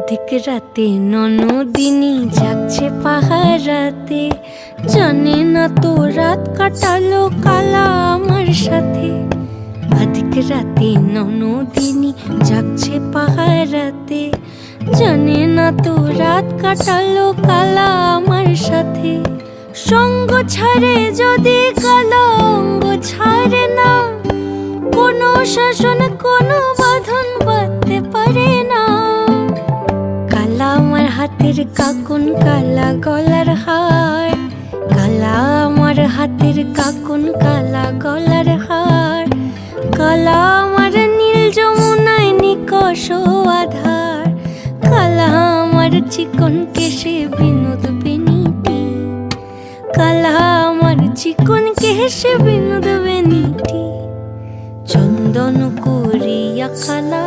अधिक राते ननदिनी जागছে পাহারাতে জানে না তো রাত কাটালো কালা আমার সাথে। अधिक রাতে ননদিনী जागছে পাহারাতে জানে না তো রাত কাটালো কালা আমার সাথে। সঙ্গ ছাড়ে যদি কালা অঙ্গ ছাড়ে না, কোনো শাসন কোনো বাঁধন বাঁধতে পারে না। কালা আমার হাতের কাকুন কালা গলার হার, কালা আমার হাতের কাকুন কালা গলার হার, কালা আমার নীল যমুনায় নিকষ আধার, কালা আমার চিকন কেশে বিনোদ বেনিটি, কালা আমার চিকন কেশে বিনোদ বেনিটি। চন্দন করিয়া কালা